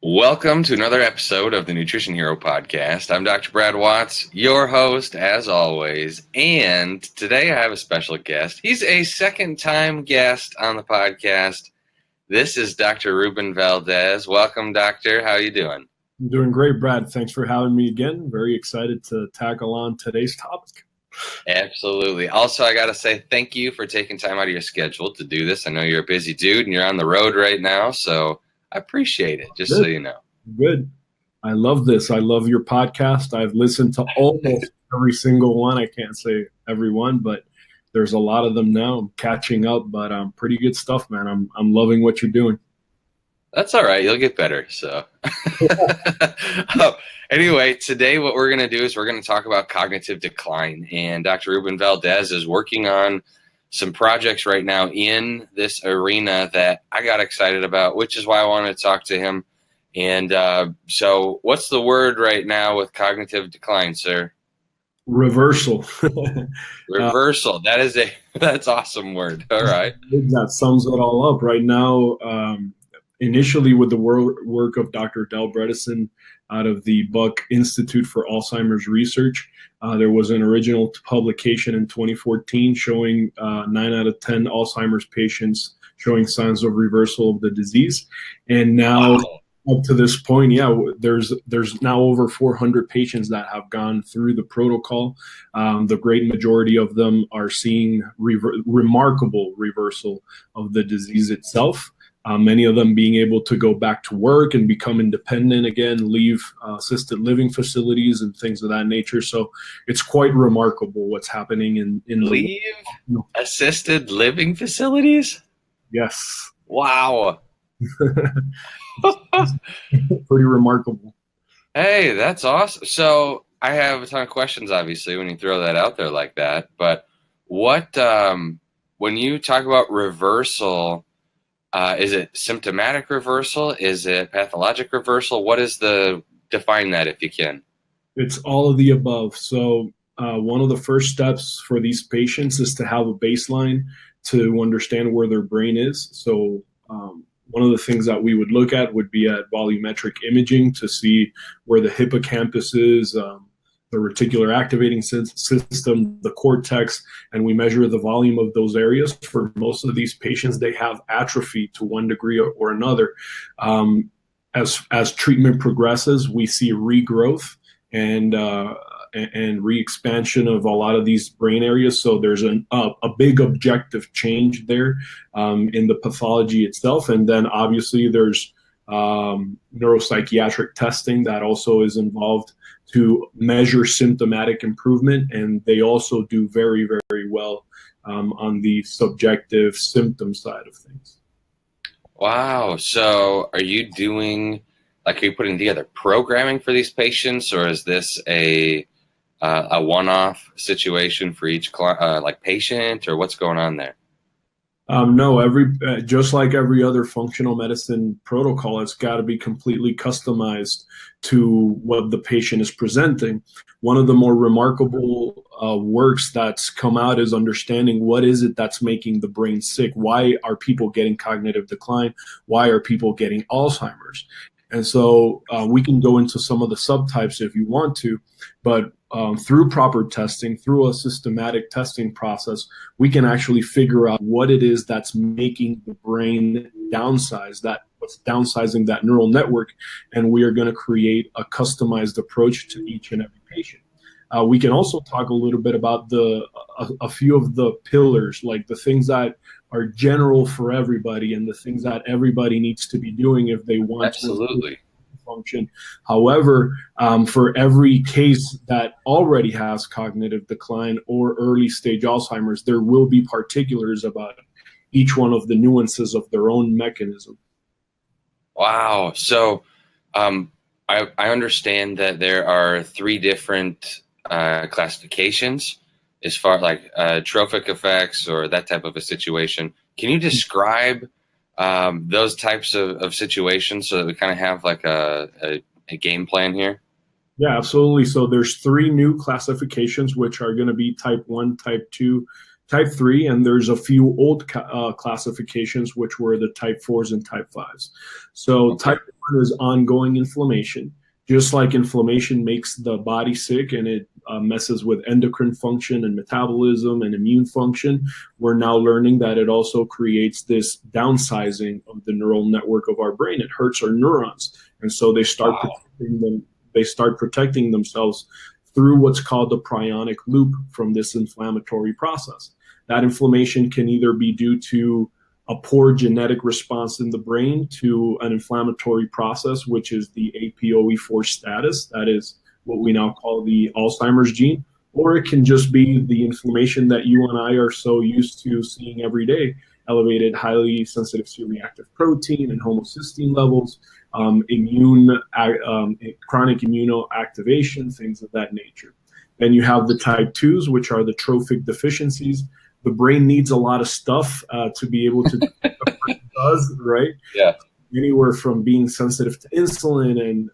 Welcome to another episode of the Nutrition Hero Podcast. I'm Dr. Brad Watts, your host as always, and today I have a special guest. He's a second-time guest on the podcast. This is Dr. Ruben Valdes. Welcome, doctor. How are you doing? I'm doing great, Brad. Thanks for having me again. Very excited to tackle on today's topic. Absolutely. Also, I got to say thank you for taking time out of your schedule to do this. I know you're a busy dude and you're on the road right now, so I appreciate it, just so you know. Good. I love this. I love your podcast. I've listened to almost every single one. I can't say every one, but there's a lot of them now. I'm catching up, but pretty good stuff, man. I'm loving what you're doing. That's all right. You'll get better. So anyway, today what we're going to do is we're going to talk about cognitive decline. And Dr. Ruben Valdes is working on some projects right now in this arena that I got excited about, which is why I wanted to talk to him. And so what's the word right now with cognitive decline, sir? Reversal. Reversal. That's awesome word. All right. That sums it all up right now. Initially with the work of Dr. Del Bredesen out of the Buck Institute for Alzheimer's Research. There was an original publication in 2014 showing 9 out of 10 Alzheimer's patients showing signs of reversal of the disease. And now up to this point, there's now over 400 patients that have gone through the protocol. The great majority of them are seeing remarkable reversal of the disease itself. Many of them being able to go back to work and become independent again, leave assisted living facilities and things of that nature. So it's quite remarkable what's happening in leave assisted living facilities. Yes. Wow. Pretty remarkable. Hey, that's awesome. So I have a ton of questions, obviously, when you throw that out there like that. But what, when you talk about reversal, is it symptomatic reversal? Is it pathologic reversal? What is define that if you can? It's all of the above. So one of the first steps for these patients is to have a baseline to understand where their brain is. So one of the things that we would look at would be at volumetric imaging to see where the hippocampus is, the reticular activating system, the cortex, and we measure the volume of those areas. For most of these patients, they have atrophy to one degree or another. As treatment progresses, we see regrowth and re-expansion of a lot of these brain areas. So there's a big objective change there in the pathology itself. And then obviously there's neuropsychiatric testing that also is involved to measure symptomatic improvement, and they also do very, very well on the subjective symptom side of things. Wow. So are you putting together programming for these patients, or is this a one-off situation for each patient, or what's going on there? No, just like every other functional medicine protocol, it's got to be completely customized to what the patient is presenting. One of the more remarkable works that's come out is understanding what is it that's making the brain sick. Why are people getting cognitive decline? Why are people getting Alzheimer's? And so we can go into some of the subtypes if you want to, but through proper testing, through a systematic testing process, we can actually figure out what it is that's making the brain downsize, what's downsizing that neural network, and we are going to create a customized approach to each and every patient. We can also talk a little bit about a few of the pillars, like the things that are general for everybody and the things that everybody needs to be doing if they want to function. However, for every case that already has cognitive decline or early stage Alzheimer's, there will be particulars about each one of the nuances of their own mechanism. Wow. So I understand that there are 3 different classifications as far like trophic effects or that type of a situation. Can you describe those types of situations so that we kind of have like a game plan here? Yeah, absolutely. So there's 3 new classifications, which are going to be type 1, type 2, type 3, and there's a few old classifications, which were the type 4s and type 5s. So Okay. type 1 is ongoing inflammation. Just like inflammation makes the body sick and it messes with endocrine function and metabolism and immune function, we're now learning that it also creates this downsizing of the neural network of our brain. It hurts our neurons. And so they start protecting them. They start protecting themselves through what's called the prionic loop from this inflammatory process. That inflammation can either be due to a poor genetic response in the brain to an inflammatory process, which is the APOE4 status. That is what we now call the Alzheimer's gene. Or it can just be the inflammation that you and I are so used to seeing every day, elevated, highly sensitive C-reactive protein and homocysteine levels, chronic immunoactivation, things of that nature. Then you have the type 2s, which are the trophic deficiencies. The brain needs a lot of stuff to be able to do what it does, right? Yeah. Anywhere from being sensitive to insulin and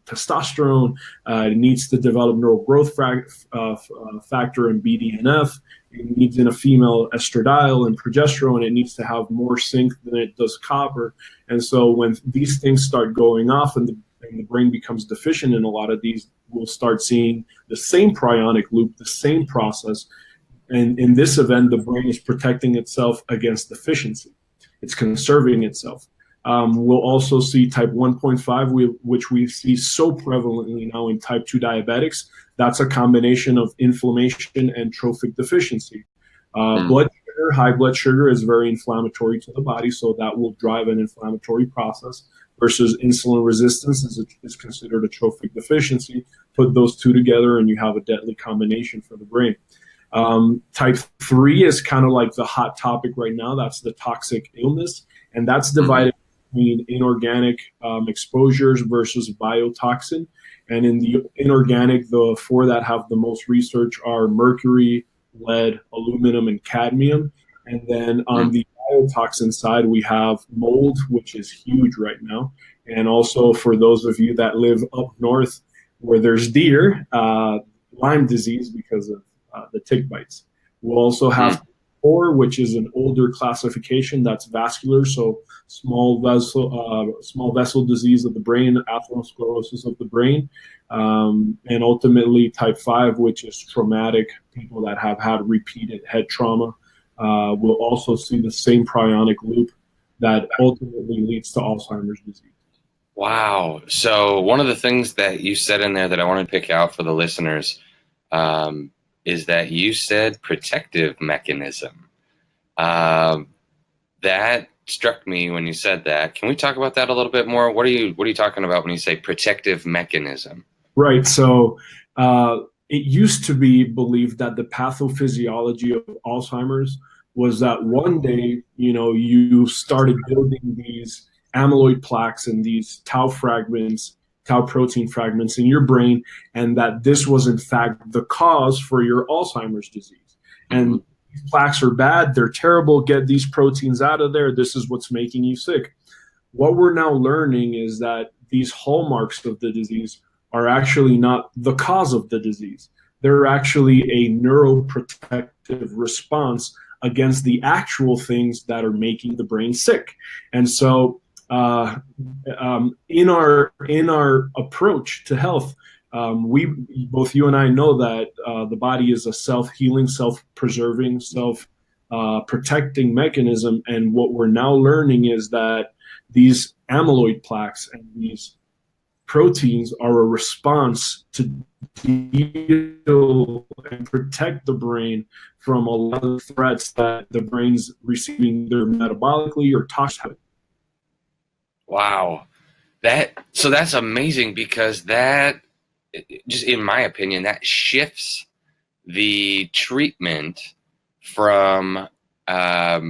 testosterone. It needs to develop neural growth factor and BDNF. It needs in a female estradiol and progesterone. It needs to have more zinc than it does copper. And so when these things start going off and the brain becomes deficient in a lot of these, we'll start seeing the same prionic loop, the same process. And in this event, the brain is protecting itself against deficiency. It's conserving itself. We'll also see type 1.5, which we see so prevalently now in type 2 diabetics. That's a combination of inflammation and trophic deficiency. Blood sugar, high blood sugar is very inflammatory to the body, so that will drive an inflammatory process, versus insulin resistance is considered a trophic deficiency. Put those two together and you have a deadly combination for the brain. Type 3 is kind of like the hot topic right now. That's the toxic illness, and that's divided between inorganic exposures versus biotoxin. And in the inorganic, the four that have the most research are mercury, lead, aluminum, and cadmium. And then on the biotoxin side, we have mold, which is huge right now. And also for those of you that live up north where there's deer, Lyme disease because of the tick bites. We'll also have 4, which is an older classification that's vascular, so small vessel disease of the brain, atherosclerosis of the brain, and ultimately type 5, which is traumatic, people that have had repeated head trauma. Will also see the same prionic loop that ultimately leads to Alzheimer's disease. Wow. So one of the things that you said in there that I want to pick out for the listeners is that you said protective mechanism. That struck me when you said that. Can we talk about that a little bit more? What are you talking about when you say protective mechanism? Right. So it used to be believed that the pathophysiology of Alzheimer's was that one day, you started building these amyloid plaques and these tau protein fragments in your brain, and that this was in fact the cause for your Alzheimer's disease. And these plaques are bad, they're terrible, get these proteins out of there, this is what's making you sick. What we're now learning is that these hallmarks of the disease are actually not the cause of the disease. They're actually a neuroprotective response against the actual things that are making the brain sick. And so in our approach to health, both you and I know that the body is a self-healing, self-preserving, self-protecting mechanism. And what we're now learning is that these amyloid plaques and these proteins are a response to deal and protect the brain from a lot of threats that the brain's receiving either metabolically or toxically. Wow. So that's amazing, because that, just in my opinion, that shifts the treatment from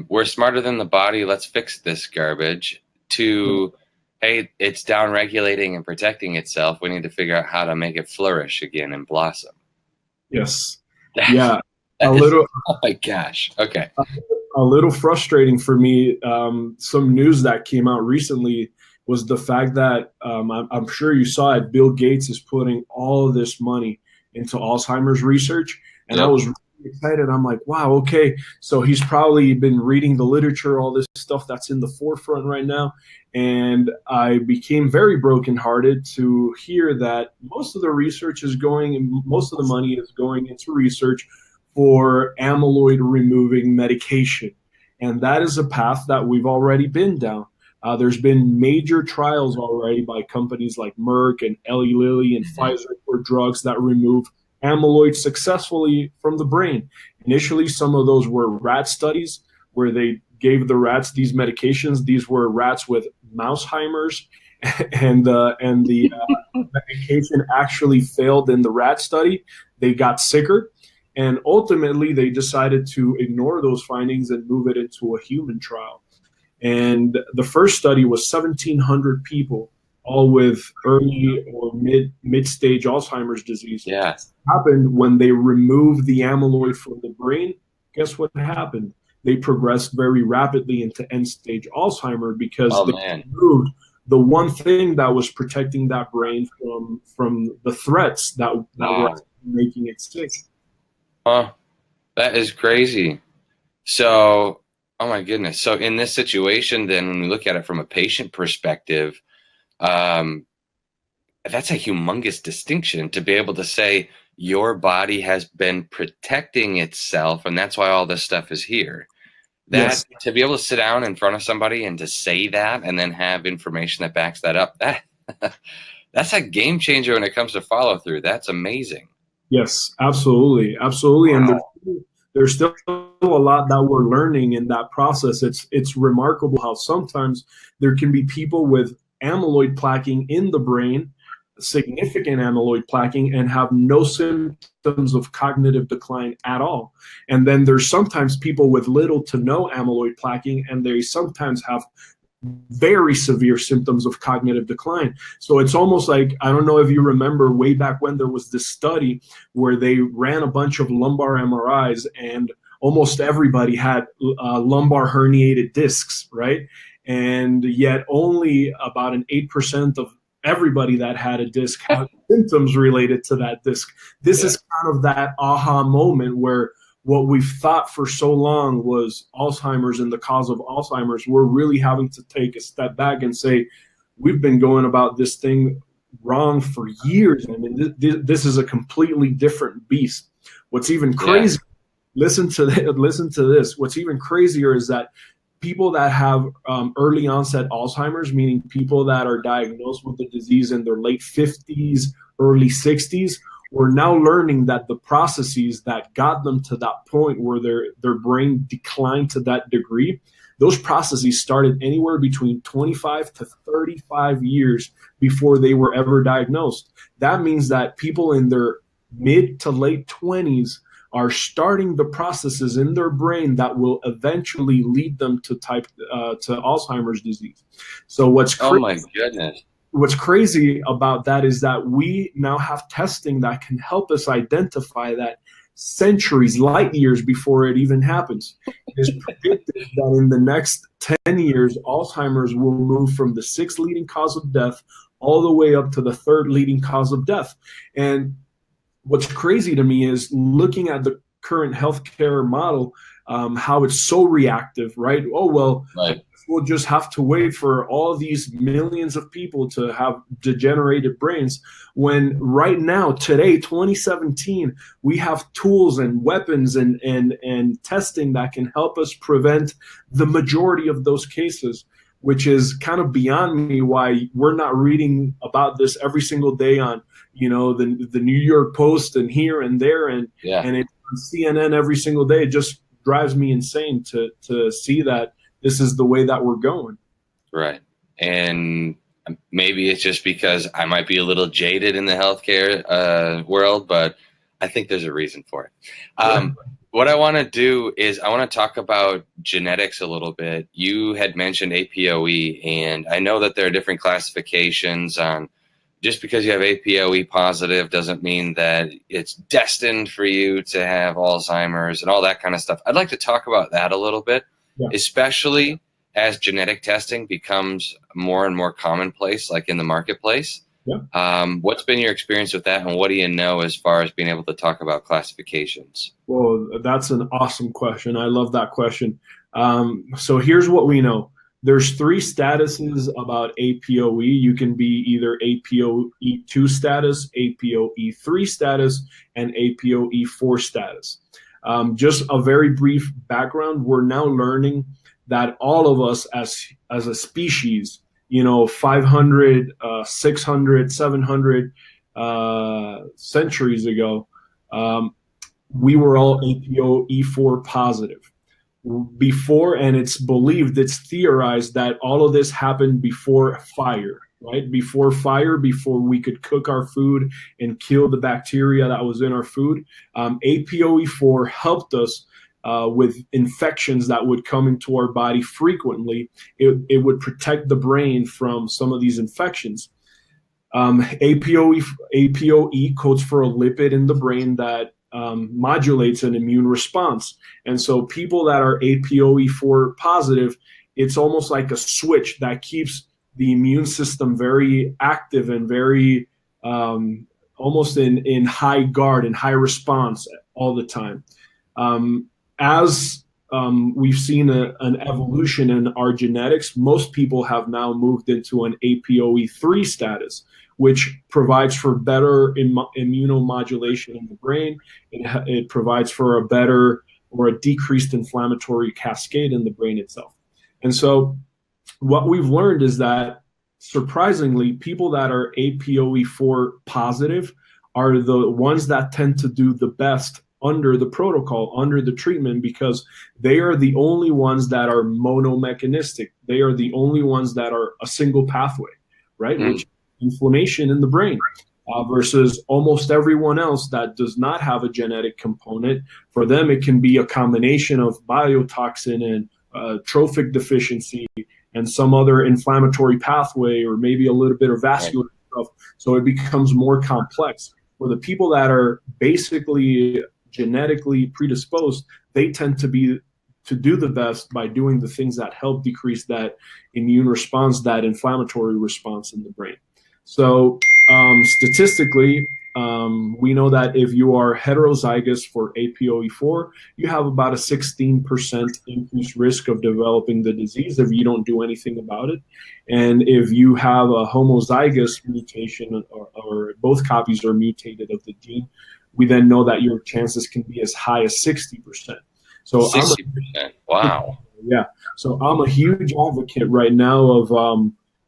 we're smarter than the body, let's fix this garbage, to hey, it's down regulating and protecting itself, we need to figure out how to make it flourish again and blossom. Yes. Oh my gosh. Okay. A little frustrating for me. Some news that came out recently was the fact that I'm sure you saw it. Bill Gates is putting all of this money into Alzheimer's research, and I was excited. I'm like, wow, okay. So he's probably been reading the literature, all this stuff that's in the forefront right now. And I became very brokenhearted to hear that most of the research is going, and most of the money is going into research for amyloid removing medication. And that is a path that we've already been down. There's been major trials already by companies like Merck and Eli Lilly and Pfizer for drugs that remove amyloid successfully from the brain. Initially, some of those were rat studies where they gave the rats these medications. These were rats with Mouseheimers, and the medication actually failed in the rat study. They got sicker, and ultimately they decided to ignore those findings and move it into a human trial. And the first study was 1,700 people, all with early or mid stage Alzheimer's disease. Yeah. Happened when they removed the amyloid from the brain. Guess what happened? They progressed very rapidly into end stage Alzheimer because they removed the one thing that was protecting that brain from the threats that were making it sick. Huh. That is crazy. So, oh my goodness. So in this situation, then when we look at it from a patient perspective, that's a humongous distinction to be able to say your body has been protecting itself, and that's why all this stuff is here. That to be able to sit down in front of somebody and to say that and then have information that backs that up, that's a game changer when it comes to follow through. That's amazing. Yes, absolutely. Absolutely. Wow. And there's still a lot that we're learning in that process. It's remarkable how sometimes there can be people with amyloid plaquing in the brain, significant amyloid plaquing, and have no symptoms of cognitive decline at all. And then there's sometimes people with little to no amyloid plaquing, and they sometimes have very severe symptoms of cognitive decline. So it's almost like, I don't know if you remember way back when there was this study where they ran a bunch of lumbar MRIs and almost everybody had lumbar herniated discs, right? And yet only about an 8% of everybody that had a disc had symptoms related to that disc. This is kind of that aha moment where what we've thought for so long was Alzheimer's and the cause of Alzheimer's, we're really having to take a step back and say, we've been going about this thing wrong for years. I mean, this is a completely different beast. What's even crazy, listen to this. What's even crazier is that people that have early onset Alzheimer's, meaning people that are diagnosed with the disease in their late 50s, early 60s, we're now learning that the processes that got them to that point where their brain declined to that degree, those processes started anywhere between 25 to 35 years before they were ever diagnosed. That means that people in their mid to late 20s are starting the processes in their brain that will eventually lead them to Alzheimer's disease. So what's crazy, oh my goodness. What's crazy about that is that we now have testing that can help us identify that centuries, light years before it even happens. It is predicted that in the next 10 years, Alzheimer's will move from the 6th leading cause of death all the way up to the 3rd leading cause of death. And what's crazy to me is looking at the current healthcare model, how it's so reactive, right? Oh, well, we'll just have to wait for all these millions of people to have degenerated brains, when right now, today, 2017, we have tools and weapons and testing that can help us prevent the majority of those cases, which is kind of beyond me why we're not reading about this every single day on, the New York Post and here and there, and it's on CNN every single day. It just drives me insane to see that this is the way that we're going. Right. And maybe it's just because I might be a little jaded in the healthcare world, but I think there's a reason for it. What I want to do is I want to talk about genetics a little bit. You had mentioned APOE, and I know that there are different classifications on just because you have APOE positive doesn't mean that it's destined for you to have Alzheimer's and all that kind of stuff. I'd like to talk about that a little bit. Especially as genetic testing becomes more and more commonplace, like in the marketplace. Yeah. What's been your experience with that, and what do you know as far as being able to talk about classifications? Well, that's an awesome question. I love that question. So here's what we know. There's three statuses about APOE. You can be either APOE2 status, APOE3 status, and APOE4 status. Just a very brief background. We're now learning that all of us as a species, 500, 600, 700 centuries ago, we were all APOE4 positive before, and it's believed, it's theorized that all of this happened before fire, right? Before fire, before we could cook our food and kill the bacteria that was in our food. APOE4 helped us with infections that would come into our body frequently. It would protect the brain from some of these infections. APOE codes for a lipid in the brain that modulates an immune response. And so people that are APOE4 positive, it's almost like a switch that keeps the immune system very active and very almost in high guard and high response all the time. As we've seen an evolution in our genetics, most people have now moved into an APOE3 status, which provides for better immunomodulation in the brain. It provides for a better or a decreased inflammatory cascade in the brain itself. And so what we've learned is that, surprisingly, people that are APOE4 positive are the ones that tend to do the best under the protocol, under the treatment, because they are the only ones that are monomechanistic. They are the only ones that are a single pathway, right? Which inflammation in the brain, versus almost everyone else that does not have a genetic component. For them, it can be a combination of biotoxin and trophic deficiency and some other inflammatory pathway, or maybe a little bit of vascular stuff. So it becomes more complex. For the people that are basically genetically predisposed, they tend to do the best by doing the things that help decrease that immune response, that inflammatory response in the brain. So statistically, we know that if you are heterozygous for APOE4, you have about a 16% increased risk of developing the disease if you don't do anything about it. And if you have a homozygous mutation, or both copies are mutated of the gene, we then know that your chances can be as high as 60%. So 60%. Wow. Yeah. So I'm a huge advocate right now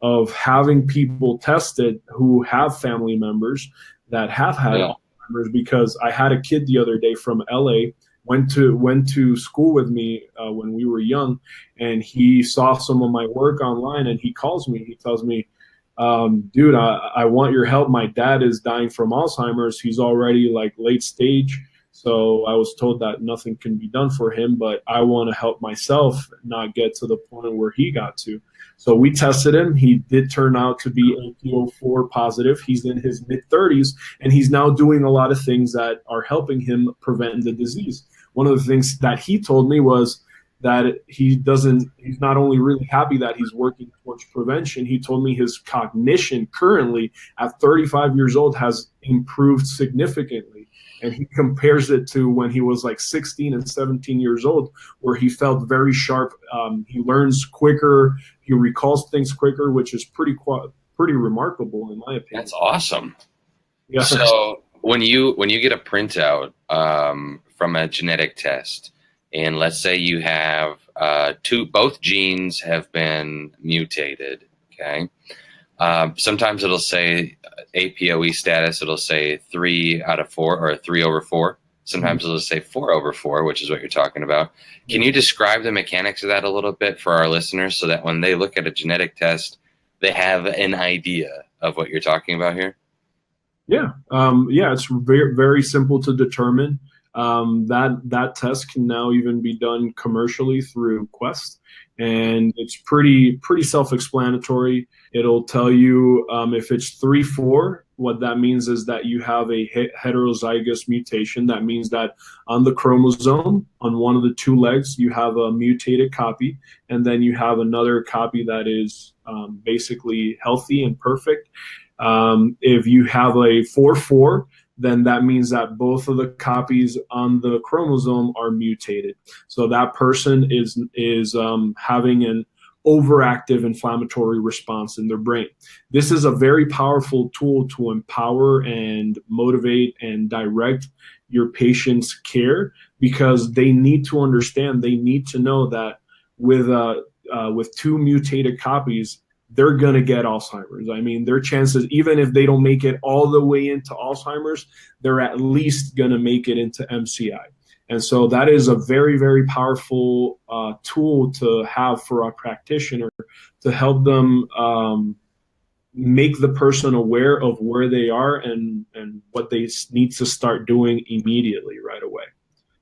of having people tested who have family members that have had Alzheimer's, because I had a kid the other day from LA, went to school with me when we were young, and he saw some of my work online, and he calls me. He tells me, dude, I want your help. My dad is dying from Alzheimer's. He's already like late stage. So I was told that nothing can be done for him, but I want to help myself not get to the point where he got to. So we tested him. He did turn out to be APO4 positive. He's in his mid-30s, and he's now doing a lot of things that are helping him prevent the disease. One of the things that he told me was that he's not only really happy that he's working towards prevention, he told me his cognition currently at 35 years old has improved significantly. And he compares it to when he was like 16 and 17 years old, where he felt very sharp. He learns quicker. He recalls things quicker, which is pretty remarkable in my opinion. That's awesome. Yeah. So when you get a printout from a genetic test, and let's say you have both genes have been mutated, okay? Sometimes it'll say APOE status, it'll say 3 out of 4 or 3 over 4. Sometimes it'll say 4 over 4, which is what you're talking about. Can you describe the mechanics of that a little bit for our listeners, so that when they look at a genetic test, they have an idea of what you're talking about here? Yeah. It's very, very simple to determine. That test can now even be done commercially through Quest, and it's pretty self-explanatory. It'll tell you if it's 3-4, what that means is that you have a heterozygous mutation. That means that on the chromosome, on one of the two legs, you have a mutated copy, and then you have another copy that is basically healthy and perfect. If you have a 4-4, then that means that both of the copies on the chromosome are mutated. So that person is having an overactive inflammatory response in their brain. This is a very powerful tool to empower and motivate and direct your patient's care, because they need to understand, they need to know that with two mutated copies, they're going to get Alzheimer's. I mean, their chances, even if they don't make it all the way into Alzheimer's, they're at least going to make it into MCI. And so that is a very, very powerful tool to have for a practitioner to help them make the person aware of where they are and what they need to start doing immediately right away.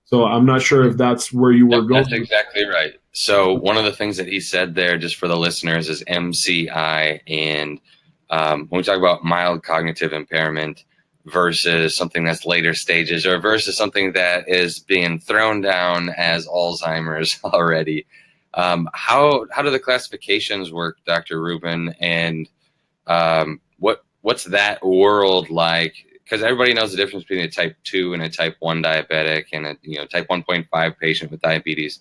So I'm not sure if that's where you were going. That's exactly right. So one of the things that he said there, just for the listeners, is MCI. And when we talk about mild cognitive impairment versus something that's later stages, or versus something that is being thrown down as Alzheimer's already, how do the classifications work, Dr. Ruben? And what's that world like? Because everybody knows the difference between a type 2 and a type 1 diabetic and a type 1.5 patient with diabetes.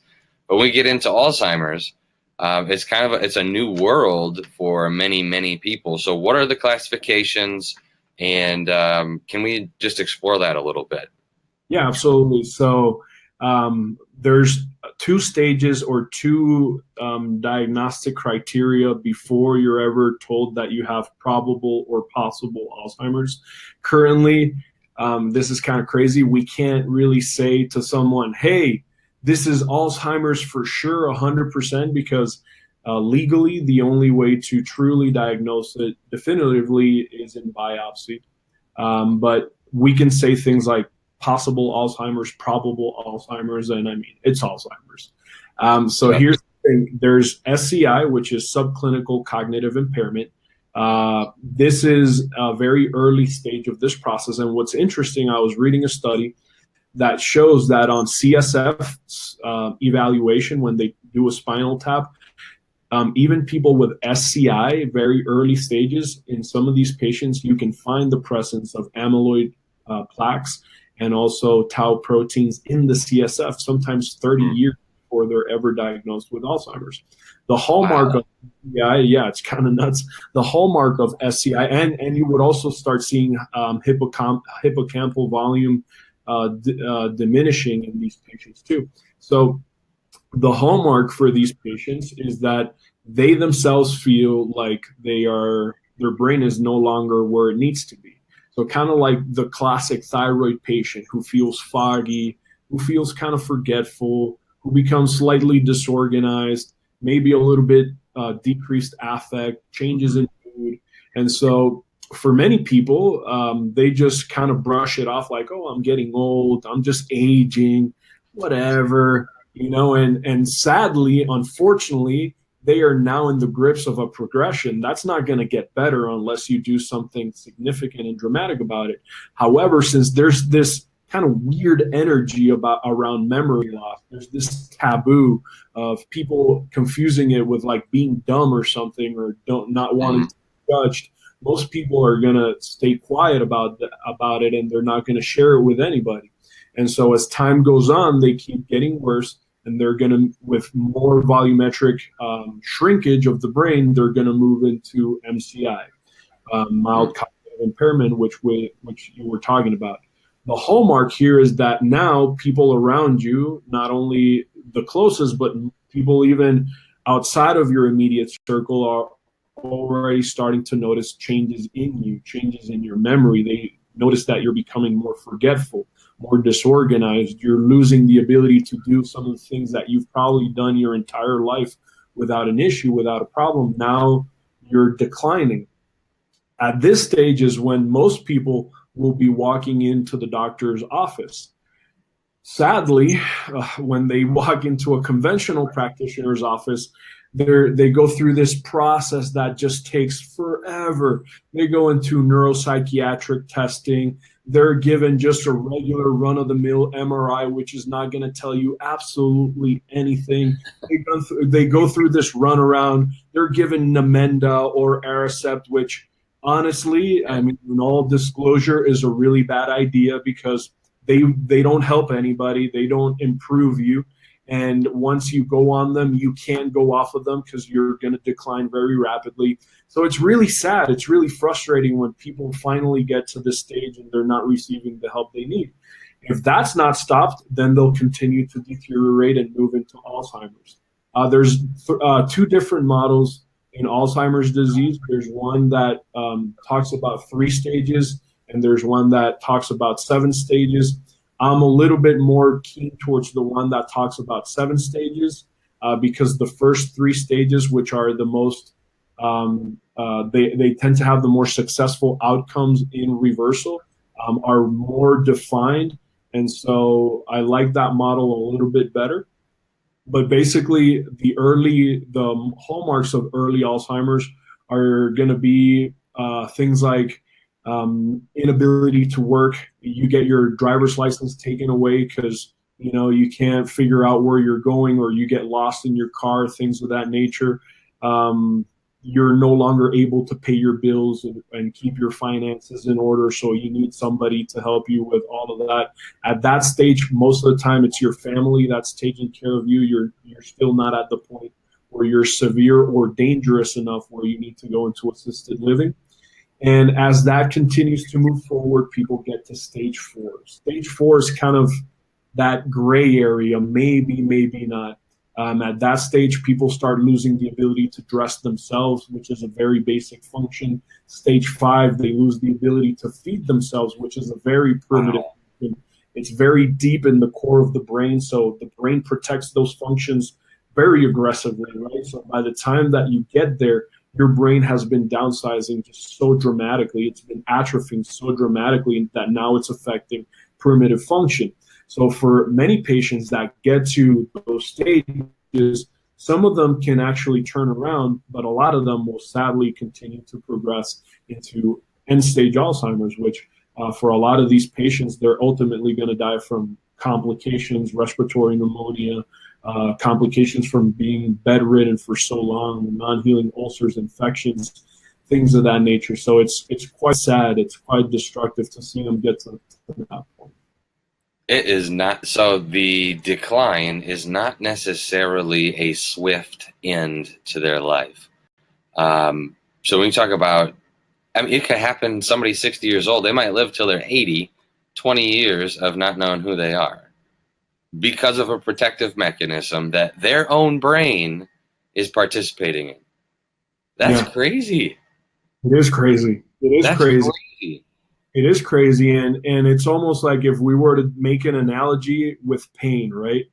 But when we get into Alzheimer's, it's a new world for many, many people. So what are the classifications, and can we just explore that a little bit? Yeah, absolutely. So there's 2 stages or 2 diagnostic criteria before you're ever told that you have probable or possible Alzheimer's. Currently, this is kind of crazy. We can't really say to someone, hey, this is Alzheimer's for sure, 100%, because legally, the only way to truly diagnose it definitively is in biopsy. But we can say things like possible Alzheimer's, probable Alzheimer's, and I mean, it's Alzheimer's. So here's the thing. There's SCI, which is subclinical cognitive impairment. This is a very early stage of this process. And what's interesting, I was reading a study that shows that on CSF evaluation, when they do a spinal tap, even people with SCI, very early stages, in some of these patients, you can find the presence of amyloid plaques and also tau proteins in the CSF, sometimes 30 years before they're ever diagnosed with Alzheimer's. The hallmark of SCI, it's kind of nuts. The hallmark of SCI, and you would also start seeing hippocampal volume diminishing in these patients too. So the hallmark for these patients is that they themselves feel like their brain is no longer where it needs to be. So kind of like the classic thyroid patient who feels foggy, who feels kind of forgetful, who becomes slightly disorganized, maybe a little bit decreased affect, changes in mood. And so for many people, they just kind of brush it off like, oh, I'm getting old, I'm just aging, whatever, and sadly, unfortunately, they are now in the grips of a progression. That's not going to get better unless you do something significant and dramatic about it. However, since there's this kind of weird energy around memory loss, there's this taboo of people confusing it with like being dumb or something, or not wanting to be judged. Most people are going to stay quiet about it, and they're not going to share it with anybody. And so as time goes on, they keep getting worse, and they're going to, with more volumetric shrinkage of the brain, they're going to move into MCI, mild cognitive impairment, which you were talking about. The hallmark here is that now people around you, not only the closest, but people even outside of your immediate circle, are already starting to notice changes in you, changes in your memory. They notice that you're becoming more forgetful, more disorganized. You're losing the ability to do some of the things that you've probably done your entire life without an issue, without a problem. Now you're declining. At this stage is when most people will be walking into the doctor's office. Sadly, when they walk into a conventional practitioner's office, they go through this process that just takes forever. They go into neuropsychiatric testing. They're given just a regular run-of-the-mill MRI, which is not going to tell you absolutely anything. They go through this runaround. They're given Namenda or Aricept, which Honestly, Yeah. I mean, all disclosure is a really bad idea because they don't help anybody. They don't improve you. And once you go on them, you can't go off of them because you're going to decline very rapidly. So it's really sad. It's really frustrating when people finally get to this stage and they're not receiving the help they need. If that's not stopped, then they'll continue to deteriorate and move into Alzheimer's. There's two different models in Alzheimer's disease. There's one that talks about 3 stages, and there's one that talks about 7 stages. I'm a little bit more keen towards the one that talks about 7 stages because the first 3 stages, which are the most, they tend to have the more successful outcomes in reversal, are more defined. And so I like that model a little bit better. But basically, the hallmarks of early Alzheimer's are going to be things like inability to work. You get your driver's license taken away because you can't figure out where you're going, or you get lost in your car, things of that nature. You're no longer able to pay your bills and keep your finances in order, so you need somebody to help you with all of that. At that stage, most of the time, it's your family that's taking care of you. You're still not at the point where you're severe or dangerous enough where you need to go into assisted living. And as that continues to move forward, people get to stage 4. Stage 4 is kind of that gray area, maybe, maybe not. At that stage, people start losing the ability to dress themselves, which is a very basic function. Stage 5, they lose the ability to feed themselves, which is a very primitive function. It's very deep in the core of the brain, so the brain protects those functions very aggressively, right? So by the time that you get there, your brain has been downsizing just so dramatically. It's been atrophying so dramatically that now it's affecting primitive function. So for many patients that get to those stages, some of them can actually turn around, but a lot of them will sadly continue to progress into end-stage Alzheimer's, which for a lot of these patients, they're ultimately going to die from complications, respiratory pneumonia, complications from being bedridden for so long, non-healing ulcers, infections, things of that nature. So it's quite sad. It's quite destructive to see them get to that point. It is not. So the decline is not necessarily a swift end to their life. So when you talk about, I mean, it could happen. Somebody's 60 years old. They might live till they're 80, 20 years of not knowing who they are because of a protective mechanism that their own brain is participating in. That's crazy. It is crazy. It is That's crazy. crazy. It is crazy, and it's almost like if we were to make an analogy with pain, right?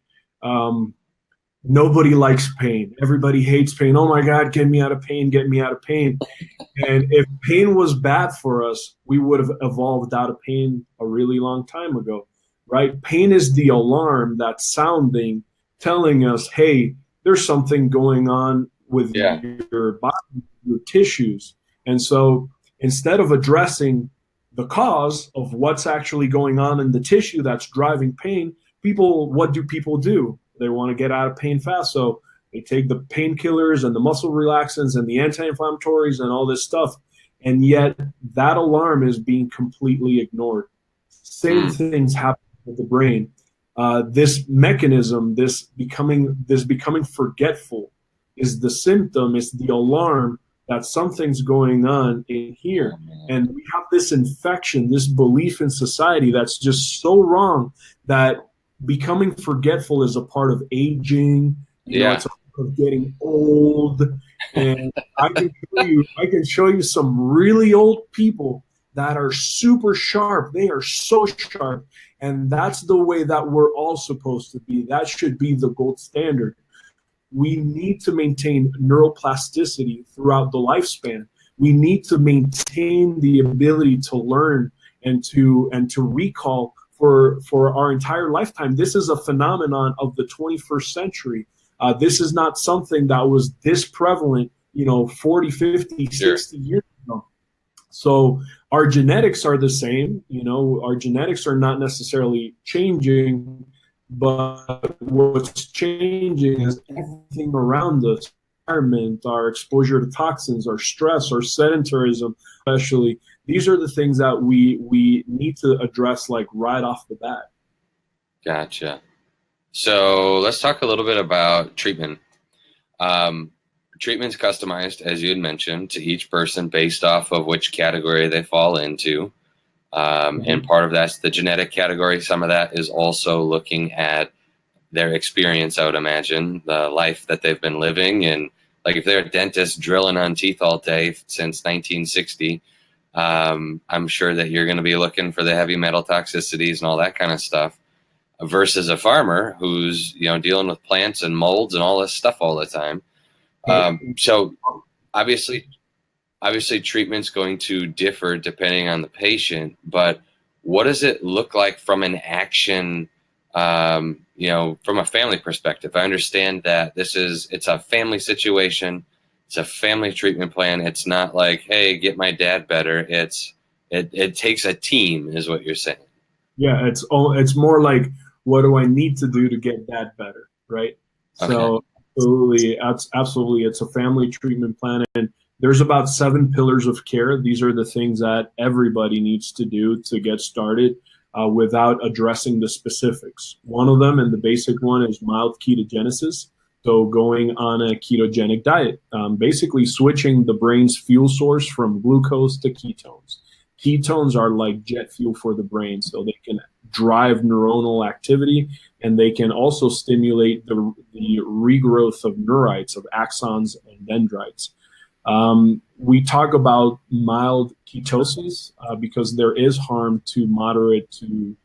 Nobody likes pain. Everybody hates pain. Oh my God, get me out of pain, get me out of pain. And if pain was bad for us, we would have evolved out of pain a really long time ago, right? Pain is the alarm that's sounding, telling us, hey, there's something going on with your body, your tissues. And so instead of addressing the cause of what's actually going on in the tissue that's driving pain, what do people do? They want to get out of pain fast. So they take the painkillers and the muscle relaxants and the anti-inflammatories and all this stuff. And yet that alarm is being completely ignored. Same things happen with the brain. This mechanism, this becoming forgetful is the symptom, is the alarm that something's going on in here. And we have this infection, this belief in society that's just so wrong that becoming forgetful is a part of aging. It's a part of getting old. And I can show you some really old people that are super sharp. They are so sharp. And that's the way that we're all supposed to be. That should be the gold standard. We need to maintain neuroplasticity throughout the lifespan. We need to maintain the ability to learn and to recall for our entire lifetime. This is a phenomenon of the 21st century. This is not something that was this prevalent, 40, 50, 60 years ago. So our genetics are the same. Our genetics are not necessarily changing, but what's changing is everything around us. environment, our exposure to toxins, our stress, our sedentarism, especially. These are the things that we need to address like right off the bat. Gotcha. So let's talk a little bit about treatment. Um, Treatment's customized, as you had mentioned, to each person based off of which category they fall into. And part of that's the genetic category. Some of that is also looking at their experience, I would imagine, the life that they've been living. And like if they're a dentist drilling on teeth all day since 1960, I'm sure that you're going to be looking for the heavy metal toxicities and all that kind of stuff versus a farmer who's, dealing with plants and molds and all this stuff all the time. So obviously treatment's going to differ depending on the patient, but what does it look like from an action, from a family perspective? I understand that it's a family situation. It's a family treatment plan. It's not like, hey, get my dad better. It takes a team is what you're saying. Yeah, it's more like, what do I need to do to get that better, right? Okay. So absolutely, it's a family treatment plan, and there's about 7 pillars of care. These are the things that everybody needs to do to get started without addressing the specifics. One of them, and the basic one, is mild ketogenesis. So going on a ketogenic diet, basically switching the brain's fuel source from glucose to ketones. Ketones are like jet fuel for the brain, so they can drive neuronal activity, and they can also stimulate the regrowth of neurites, of axons and dendrites. We talk about mild ketosis because there is harm to moderate to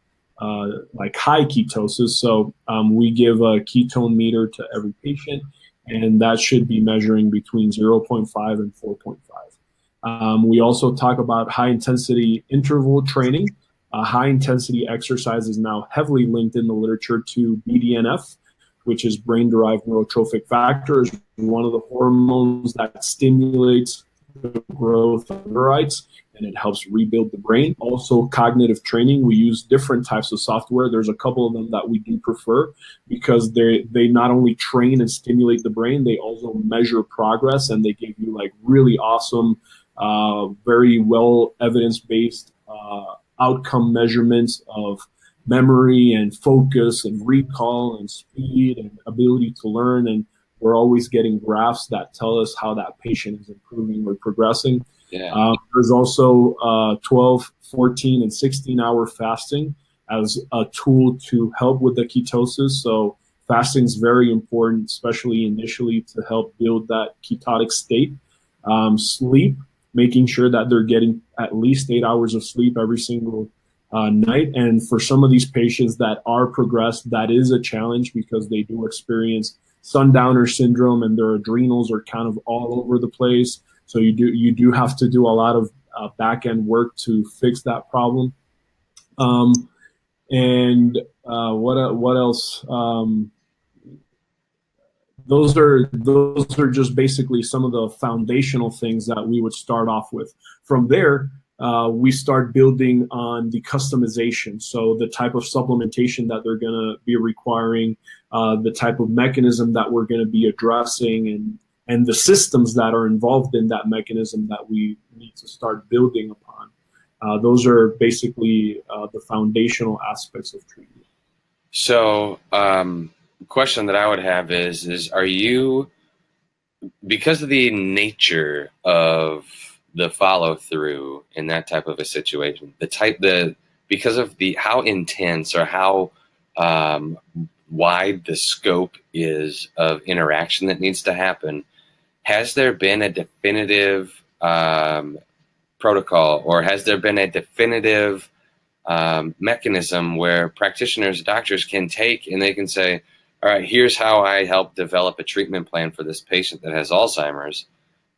like high ketosis. So we give a ketone meter to every patient, and that should be measuring between 0.5 and 4.5. We also talk about high intensity interval training. High intensity exercise is now heavily linked in the literature to BDNF, which is brain derived neurotrophic factor, is one of the hormones that stimulates the growth of neurites, and it helps rebuild the brain. Also, cognitive training, we use different types of software. There's a couple of them that we do prefer because they not only train and stimulate the brain, they also measure progress, and they give you like really awesome, very well evidence-based outcome measurements of memory and focus and recall and speed and ability to learn. And we're always getting graphs that tell us how that patient is improving or progressing. Yeah. There's also 12, 14, and 16-hour fasting as a tool to help with the ketosis. So fasting is very important, especially initially, to help build that ketotic state. Sleep, making sure that they're getting at least 8 hours of sleep every single night. And for some of these patients that are progressed, that is a challenge because they do experience sundowner syndrome and their adrenals are kind of all over the place. So you do have to do a lot of back end work to fix that problem. What else? Those are just basically some of the foundational things that we would start off with. From there, we start building on the customization. So the type of supplementation that they're going to be requiring, the type of mechanism that we're going to be addressing, and the systems that are involved in that mechanism that we need to start building upon. Those are basically the foundational aspects of treatment. So, question that I would have is are you, because of the nature of the follow through in that type of a situation, because of how intense or how wide the scope is of interaction that needs to happen, has there been a definitive protocol, or has there been a definitive mechanism where practitioners, doctors can take and they can say, all right, here's how I help develop a treatment plan for this patient that has Alzheimer's,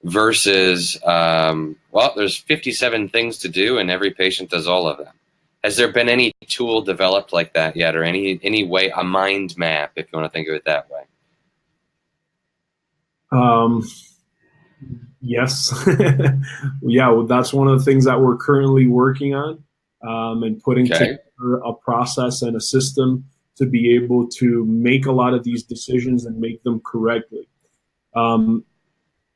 versus, there's 57 things to do and every patient does all of them. Has there been any tool developed like that yet, or any way, a mind map, if you want to think of it that way? Yes. Yeah, that's one of the things that we're currently working on, and putting together a process and a system to be able to make a lot of these decisions and make them correctly.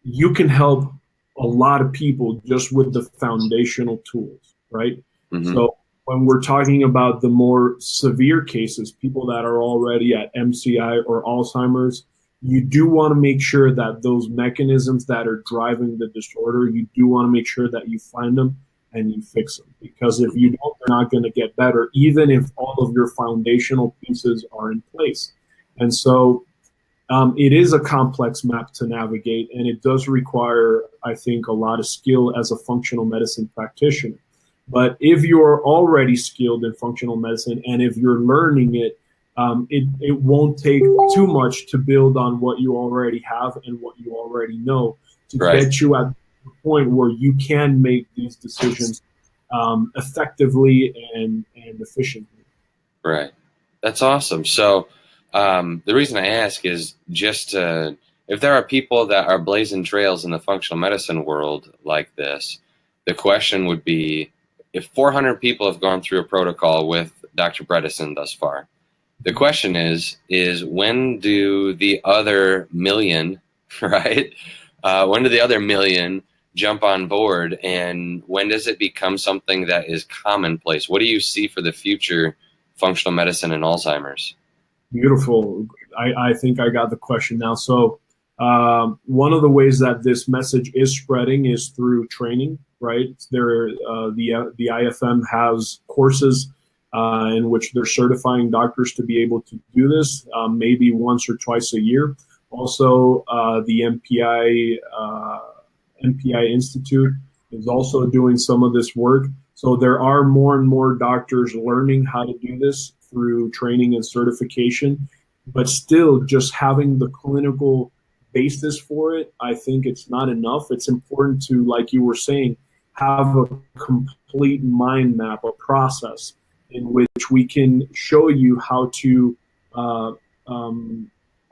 you can help a lot of people just with the foundational tools, right? Mm-hmm. So when we're talking about the more severe cases, people that are already at MCI or Alzheimer's, you do want to make sure that those mechanisms that are driving the disorder, you do want to make sure that you find them and you fix them. Because if you don't, they're not going to get better, even if all of your foundational pieces are in place. And so it is a complex map to navigate, and it does require, I think, a lot of skill as a functional medicine practitioner. But if you're already skilled in functional medicine and if you're learning it, it won't take too much to build on what you already have and what you already know to get you at the point where you can make these decisions effectively and efficiently. Right. That's awesome. So the reason I ask is just if there are people that are blazing trails in the functional medicine world like this, the question would be, if 400 people have gone through a protocol with Dr. Bredesen thus far, the question is when do the other million, right? When do the other million jump on board, and when does it become something that is commonplace? What do you see for the future functional medicine and Alzheimer's? Beautiful. I think I got the question now. So one of the ways that this message is spreading is through training, right? The IFM has courses in which they're certifying doctors to be able to do this, maybe once or twice a year. Also, the MPI Institute is also doing some of this work. So there are more and more doctors learning how to do this through training and certification, but still just having the clinical basis for it, I think it's not enough. It's important to, like you were saying, have a complete mind map, a process in which we can show you how to,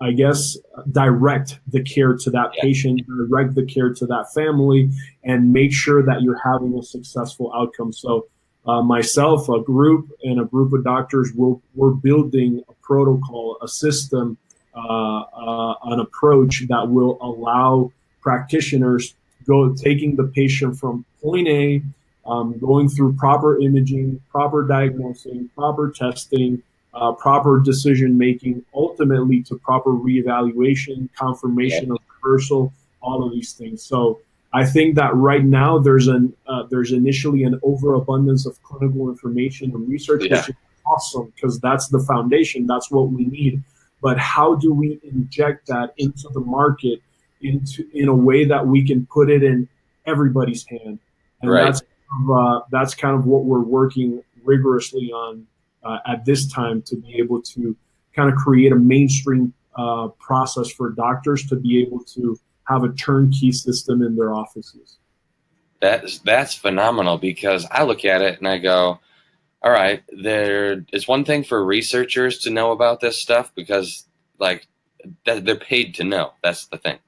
I guess, direct the care to that patient, direct the care to that family, and make sure that you're having a successful outcome. So myself, a group of doctors, we're building a protocol, a system, an approach that will allow practitioners taking the patient from point A, going through proper imaging, proper diagnosing, proper testing, proper decision making, ultimately to proper reevaluation, confirmation of reversal, all of these things. So I think that right now there's initially an overabundance of clinical information and research, which is awesome because that's the foundation, that's what we need. But how do we inject that into the market in a way that we can put it in everybody's hand? And that's kind of what we're working rigorously on at this time, to be able to kind of create a mainstream process for doctors to be able to have a turnkey system in their offices. That's phenomenal, because I look at it and I go, all right, it's one thing for researchers to know about this stuff because they're paid to know. That's the thing,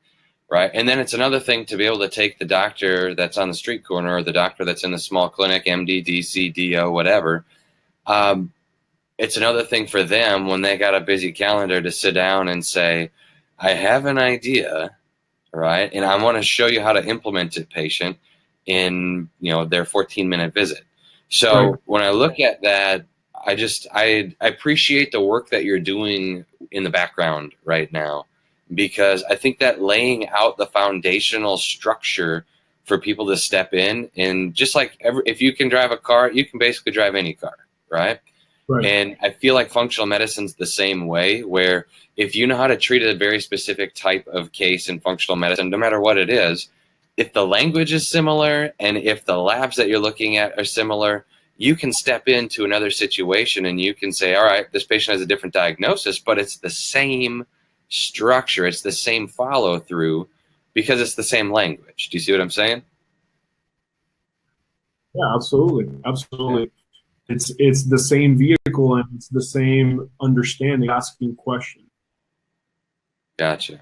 right? And then it's another thing to be able to take the doctor that's on the street corner or the doctor that's in the small clinic, MD, DC, DO, whatever. It's another thing for them when they got a busy calendar to sit down and say, I have an idea, right? And I want to show you how to implement it, patient, in their 14-minute visit. So when I look at that, I appreciate the work that you're doing in the background right now, because I think that laying out the foundational structure for people to step in, and just like if you can drive a car, you can basically drive any car, right? And I feel like functional medicine's the same way, where if you know how to treat a very specific type of case in functional medicine, no matter what it is, if the language is similar and if the labs that you're looking at are similar, you can step into another situation and you can say, all right, this patient has a different diagnosis, but it's the same structure, it's the same follow through, because it's the same language. Do you see what I'm saying? Yeah, absolutely. It's the same vehicle and it's the same understanding, asking questions. Gotcha.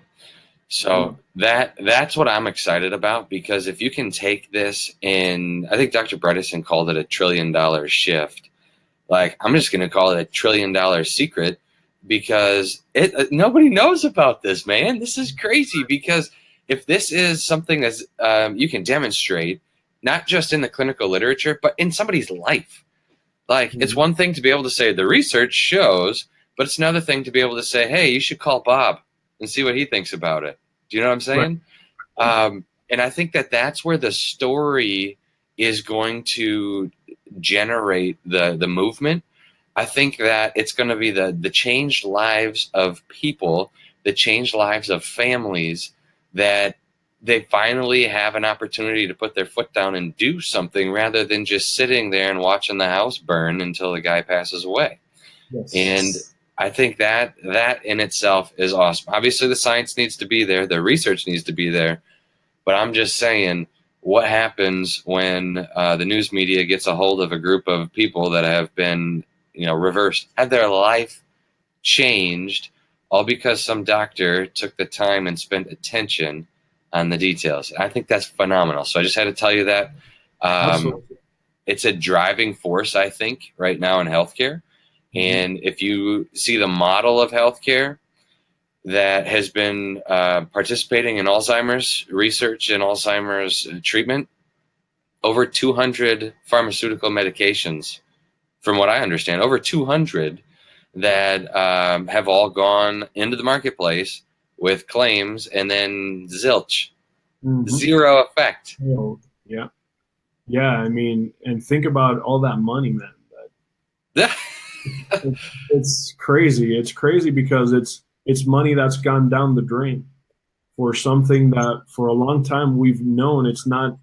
So that's what I'm excited about, because if you can take this, and I think Dr. Bredesen called it $1 trillion shift. I'm just going to call it $1 trillion secret, because nobody knows about this, man. This is crazy, because if this is something that's you can demonstrate, not just in the clinical literature, but in somebody's life. Like, it's one thing to be able to say the research shows, but it's another thing to be able to say, hey, you should call Bob and see what he thinks about it. Do you know what I'm saying? Right. And I think that that's where the story is going to generate the movement. I think that it's going to be the changed lives of people, the changed lives of families, that they finally have an opportunity to put their foot down and do something rather than just sitting there and watching the house burn until the guy passes away. Yes. And I think that in itself is awesome. Obviously, the science needs to be there, the research needs to be there, but I'm just saying, what happens when the news media gets a hold of a group of people that have been, reversed, had their life changed, all because some doctor took the time and spent attention on the details? I think that's phenomenal. So I just had to tell you that. It's a driving force, I think, right now in healthcare. And if you see the model of healthcare that has been participating in Alzheimer's research and Alzheimer's treatment, over 200 pharmaceutical medications, from what I understand, over 200 that have all gone into the marketplace with claims, and then zilch, zero effect. Yeah. Yeah, I mean, and think about all that money, man. It's crazy. It's crazy because it's money that's gone down the drain for something that for a long time we've known it's not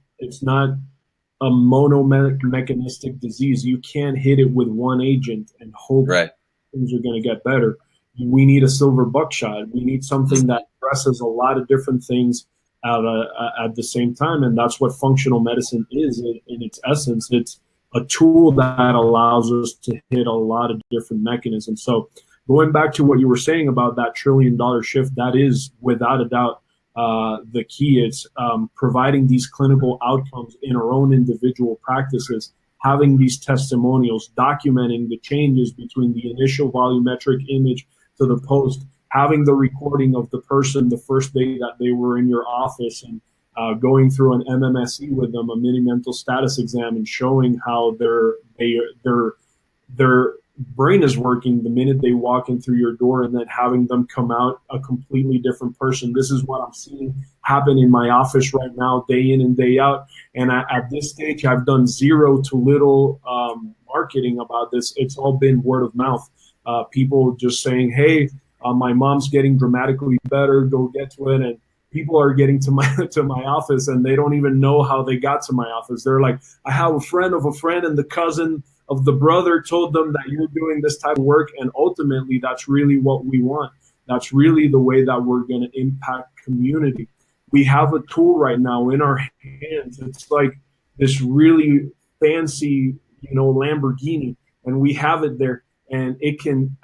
a monomechanistic disease. You can't hit it with one agent and hope things are going to get better. We need a silver buckshot. We need something that addresses a lot of different things at the same time, and that's what functional medicine is in its essence. It's a tool that allows us to hit a lot of different mechanisms. So going back to what you were saying about that $1 trillion shift, that is without a doubt the key. It's providing these clinical outcomes in our own individual practices, having these testimonials, documenting the changes between the initial volumetric image to the post, having the recording of the person the first day that they were in your office, and going through an MMSE with them, a mini mental status exam, and showing how their brain is working the minute they walk in through your door, and then having them come out a completely different person. This is what I'm seeing happen in my office right now, day in and day out. And at this stage, I've done zero to little marketing about this. It's all been word of mouth. People just saying, hey, my mom's getting dramatically better, go get to it. And people are getting to my office, and they don't even know how they got to my office. They're like, I have a friend of a friend, and the cousin of the brother told them that you're doing this type of work. And ultimately, that's really what we want. That's really the way that we're going to impact community. We have a tool right now in our hands. It's like this really fancy, Lamborghini, and we have it there, and it can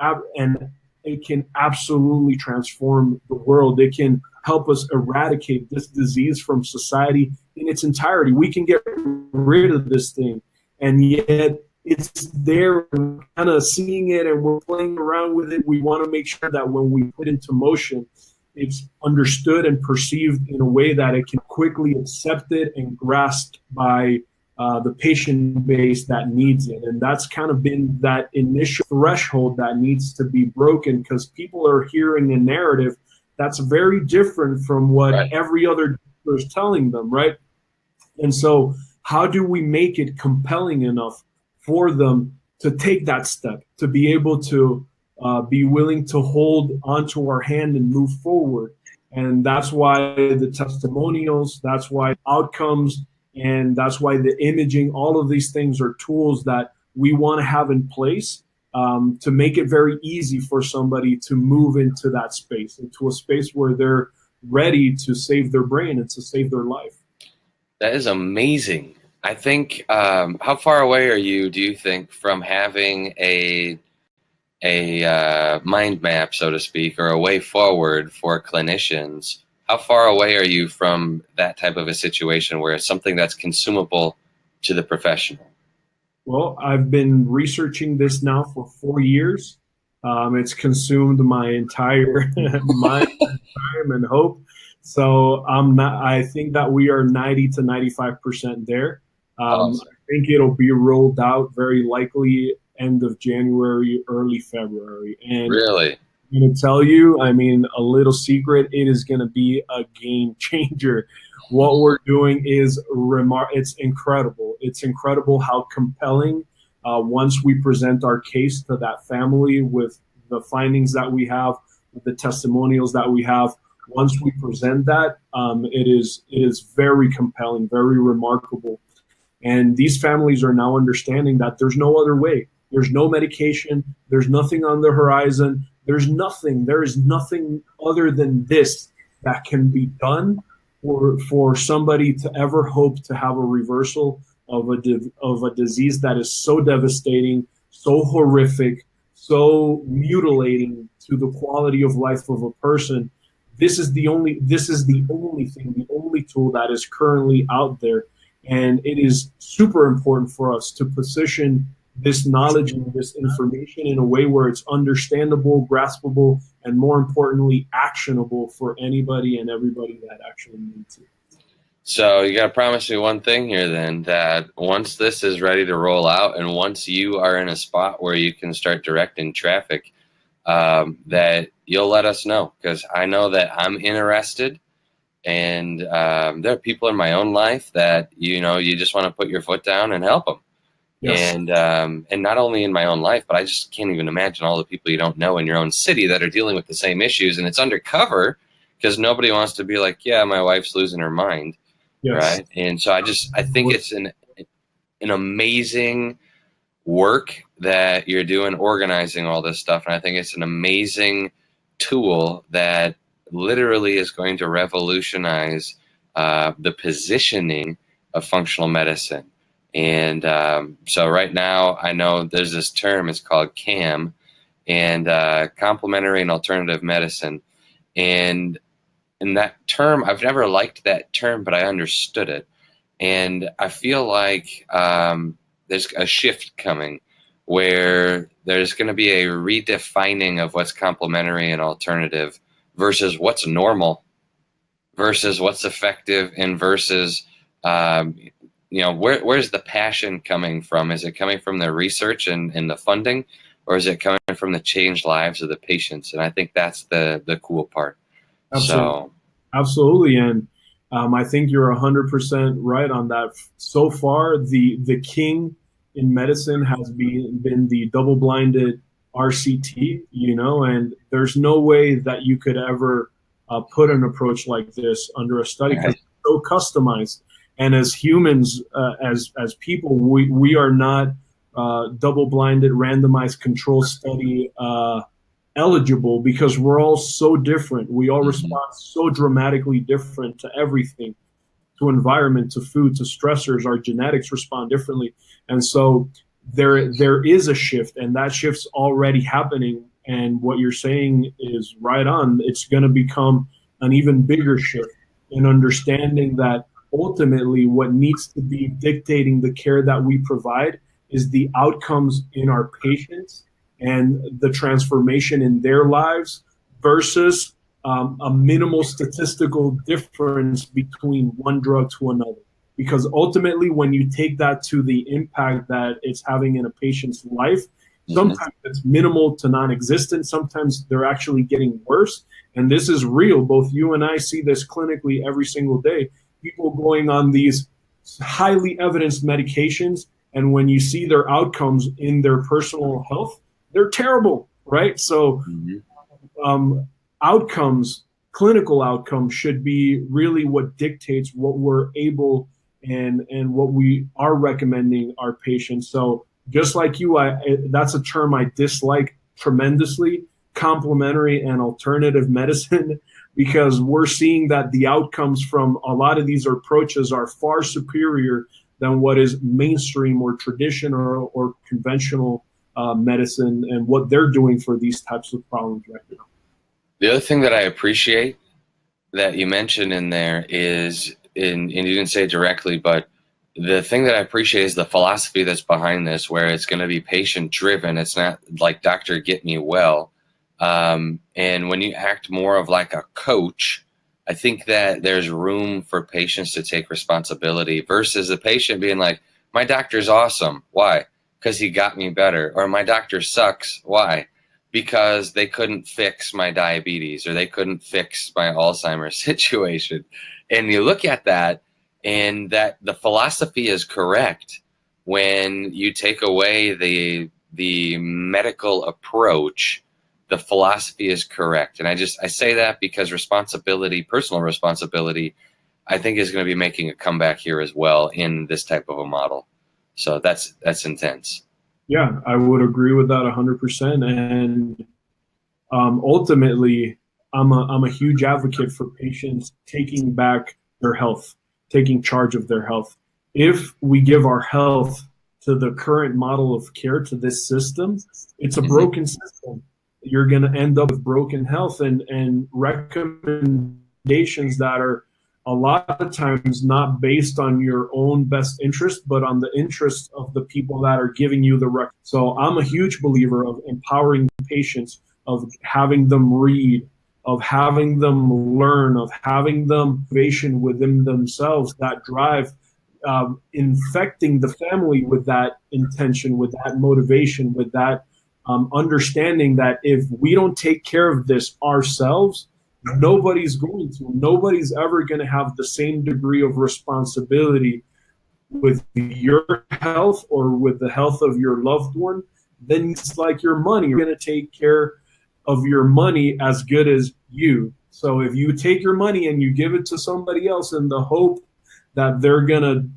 absolutely transform the world. It can help us eradicate this disease from society in its entirety. We can get rid of this thing, and yet it's there, and kind of seeing it, and we're playing around with it. We want to make sure that when we put into motion, it's understood and perceived in a way that it can quickly accepted and grasped by the patient base that needs it. And that's kind of been that initial threshold that needs to be broken, because people are hearing a narrative that's very different from what every other doctor is telling them, right? And so how do we make it compelling enough for them to take that step, to be able to be willing to hold onto our hand and move forward? And that's why the testimonials, that's why outcomes, and that's why the imaging, all of these things are tools that we want to have in place to make it very easy for somebody to move into that space, into a space where they're ready to save their brain and to save their life. That is amazing. I think, how far away are you, do you think, from having a mind map, so to speak, or a way forward for clinicians? How far away are you from that type of a situation where it's something that's consumable to the professional? Well, I've been researching this now for 4 years. It's consumed my entire mind, time, and hope. So I think that we are 90 to 95% there. Awesome. I think it'll be rolled out very likely end of January, early February. And Really? I'm going to tell you, I mean, a little secret, it is going to be a game changer. What we're doing is it's incredible. It's incredible how compelling, once we present our case to that family with the findings that we have, with the testimonials that we have. Once we present that, it is very compelling, very remarkable. And these families are now understanding that there's no other way. There's no medication. There's nothing on the horizon. There's nothing. There is nothing other than this that can be done for somebody to ever hope to have a reversal of a disease that is so devastating, so horrific, so mutilating to the quality of life of a person. This is the only thing, the only tool that is currently out there. And it is super important for us to position this knowledge and this information in a way where it's understandable, graspable, and more importantly, actionable for anybody and everybody that actually needs it. So you got to promise me one thing here then, that once this is ready to roll out and once you are in a spot where you can start directing traffic, that you'll let us know, because I know that I'm interested. And there are people in my own life that, you just want to put your foot down and help them. Yes. And not only in my own life, but I just can't even imagine all the people you don't know in your own city that are dealing with the same issues. And it's undercover because nobody wants to be like, yeah, my wife's losing her mind. Yes. Right. And so I think it's an amazing work that you're doing, organizing all this stuff. And I think it's an amazing tool that literally is going to revolutionize the positioning of functional medicine. And so right now, I know there's this term, it's called CAM, and complementary and alternative medicine. And that term, I've never liked that term, but I understood it. And I feel like there's a shift coming where there's going to be a redefining of what's complementary and alternative versus what's normal versus what's effective, and versus, where's the passion coming from? Is it coming from the research and the funding, or is it coming from the changed lives of the patients? And I think that's the cool part. Absolutely. And I think you're 100% right on that. So far, the king in medicine has been the double-blinded RCT, and there's no way that you could ever put an approach like this under a study because it's so customized. And as humans, as people, we are not double-blinded, randomized control study eligible because we're all so different. We all respond so dramatically different to everything, to environment, to food, to stressors. Our genetics respond differently. And so there is a shift, and that shift's already happening. And what you're saying is right on. It's going to become an even bigger shift in understanding that ultimately what needs to be dictating the care that we provide is the outcomes in our patients and the transformation in their lives versus a minimal statistical difference between one drug to another. Because ultimately, when you take that to the impact that it's having in a patient's life, sometimes it's minimal to non-existent. Sometimes they're actually getting worse. And this is real. Both you and I see this clinically every single day. People going on these highly evidenced medications, and when you see their outcomes in their personal health, they're terrible, right? So outcomes, clinical outcomes, should be really what dictates what we're able and what we are recommending our patients. So just like you, that's a term I dislike tremendously, complementary and alternative medicine, because we're seeing that the outcomes from a lot of these approaches are far superior than what is mainstream or traditional or conventional medicine and what they're doing for these types of problems right now. The other thing that I appreciate that you mentioned in there is, and you didn't say it directly, but the thing that I appreciate is the philosophy that's behind this, where it's going to be patient driven. It's not like doctor get me well. And when you act more of like a coach I think that there's room for patients to take responsibility versus the patient being like, my doctor's awesome. Why? Because he got me better. Or my doctor sucks. Why? Because they couldn't fix my diabetes or they couldn't fix my Alzheimer's situation. And you look at that, and that the philosophy is correct when you take away the medical approach. The philosophy is correct. And I say that because responsibility, personal responsibility, I think is going to be making a comeback here as well in this type of a model. So that's intense. Yeah, I would agree with that 100%. And ultimately, I'm a huge advocate for patients taking back their health, taking charge of their health. If we give our health to the current model of care, to this system, it's a broken system. You're going to end up with broken health and recommendations that are a lot of times not based on your own best interest, but on the interest of the people that are giving you the rec. So I'm a huge believer of empowering patients, of having them read, of having them learn, of having them motivation within themselves, that drive, infecting the family with that intention, with that motivation, with that understanding that if we don't take care of this ourselves, nobody's going to. Nobody's ever going to have the same degree of responsibility with your health or with the health of your loved one. Then it's like your money. You're going to take care of your money as good as you. So if you take your money and you give it to somebody else in the hope that they're going to,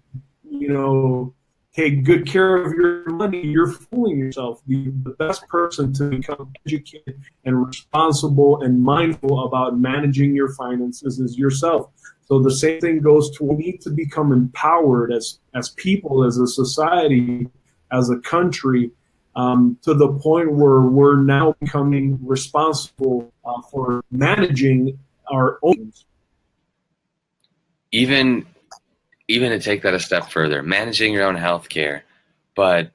take good care of your money, you're fooling yourself. The best person to become educated and responsible and mindful about managing your finances is yourself. So the same thing goes to, we need to become empowered as people, as a society, as a country, to the point where we're now becoming responsible for managing our own. Even to take that a step further, managing your own healthcare. But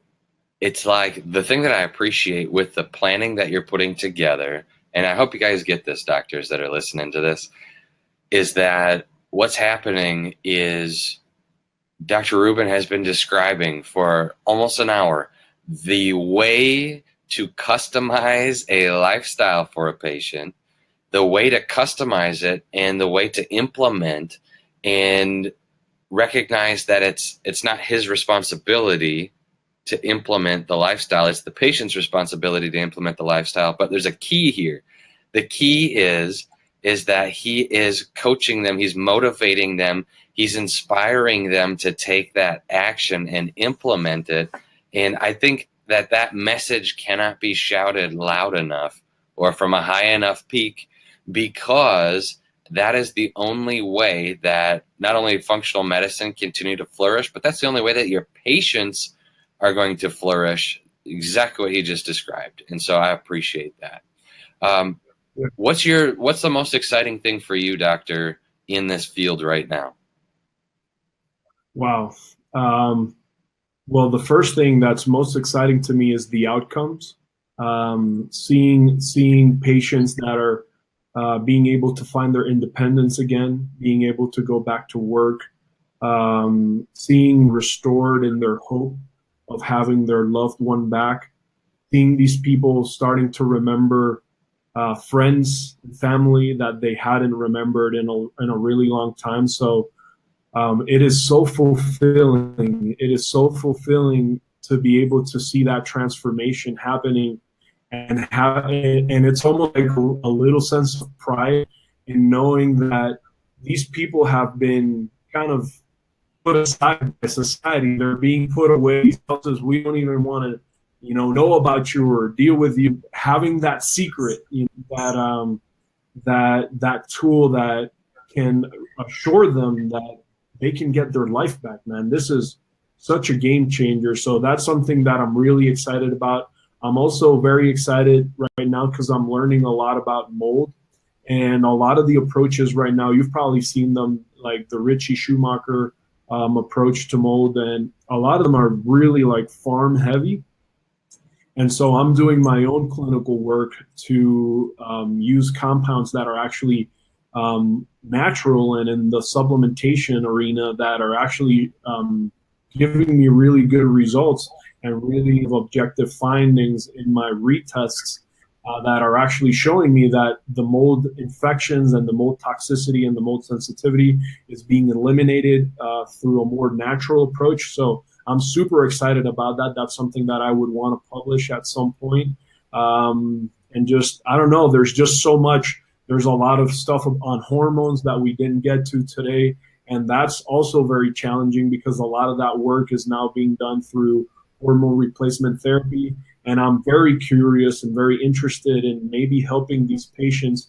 it's like the thing that I appreciate with the planning that you're putting together, and I hope you guys get this, doctors that are listening to this, is that what's happening is Dr. Ruben has been describing for almost an hour the way to customize a lifestyle for a patient, the way to customize it, and the way to implement and recognize that it's not his responsibility to implement the lifestyle. It's the patient's responsibility to implement the lifestyle. But there's a key here. The key is that he is coaching them. He's motivating them. He's inspiring them to take that action and implement it. And I think that message cannot be shouted loud enough or from a high enough peak, because that is the only way that not only functional medicine continue to flourish, but that's the only way that your patients are going to flourish, exactly what he just described. And so I appreciate that. What's the most exciting thing for you, doctor, in this field right now? Wow. Well, the first thing that's most exciting to me is the outcomes. Seeing patients that are being able to find their independence again, being able to go back to work, seeing restored in their hope of having their loved one back, seeing these people starting to remember friends and family that they hadn't remembered in a really long time. So it is so fulfilling. It is so fulfilling to be able to see that transformation happening. And it's almost like a little sense of pride in knowing that these people have been kind of put aside by society. They're being put away. As we don't even want to, know about you or deal with you. Having that secret, that tool that can assure them that they can get their life back. Man, this is such a game changer. So that's something that I'm really excited about. I'm also very excited right now because I'm learning a lot about mold, and a lot of the approaches right now, you've probably seen them, like the Richie Schumacher approach to mold, and a lot of them are really like farm heavy. And so I'm doing my own clinical work to use compounds that are actually natural and in the supplementation arena that are actually giving me really good results and really objective findings in my retests that are actually showing me that the mold infections and the mold toxicity and the mold sensitivity is being eliminated through a more natural approach. So I'm super excited about that. That's something that I would want to publish at some point. And just, I don't know, there's just so much. There's a lot of stuff on hormones that we didn't get to today. And that's also very challenging because a lot of that work is now being done through hormone replacement therapy. And I'm very curious and very interested in maybe helping these patients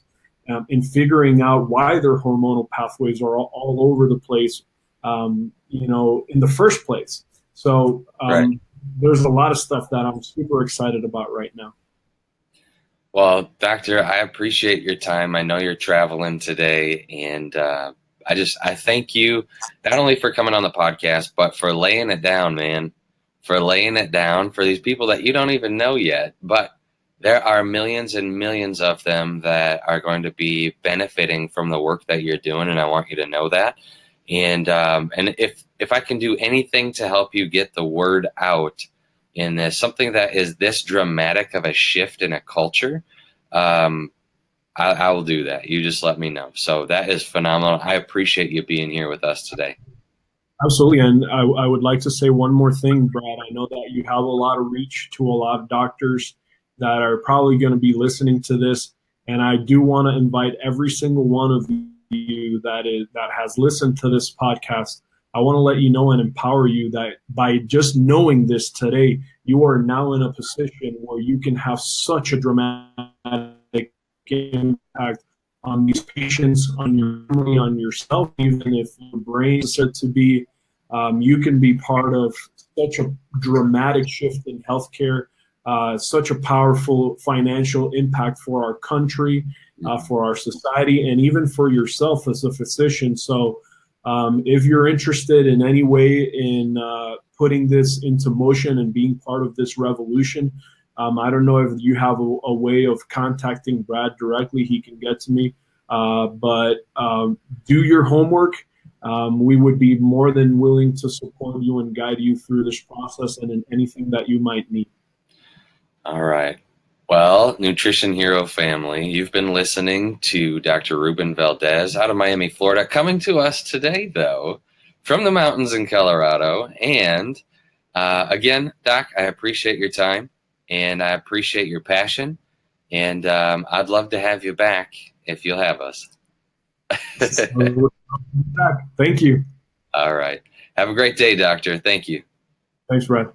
in figuring out why their hormonal pathways are all over the place, in the first place. So Right. there's a lot of stuff that I'm super excited about right now. Well, Doctor, I appreciate your time. I know you're traveling today, and I thank you not only for coming on the podcast, but for laying it down, man, for laying it down for these people that you don't even know yet. But there are millions and millions of them that are going to be benefiting from the work that you're doing, and I want you to know that. And if I can do anything to help you get the word out in this, something that is this dramatic of a shift in a culture, I will do that. You just let me know. So that is phenomenal. I appreciate you being here with us today. Absolutely. And I would like to say one more thing, Brad. I know that you have a lot of reach to a lot of doctors that are probably going to be listening to this. And I do want to invite every single one of you that has listened to this podcast. I want to let you know and empower you that by just knowing this today, you are now in a position where you can have such a dramatic impact on these patients, on your family, on yourself, even if your brain is said to be, you can be part of such a dramatic shift in healthcare, such a powerful financial impact for our country, for our society, and even for yourself as a physician. So if you're interested in any way in putting this into motion and being part of this revolution, I don't know if you have a way of contacting Brad directly. He can get to me. But do your homework. We would be more than willing to support you and guide you through this process and in anything that you might need. All right. Well, Nutrition Hero family, you've been listening to Dr. Ruben Valdes out of Miami, Florida, coming to us today, though, from the mountains in Colorado. And again, Doc, I appreciate your time and I appreciate your passion. And I'd love to have you back if you'll have us. Thank you. All right. Have a great day, Doctor. Thank you. Thanks, Brad.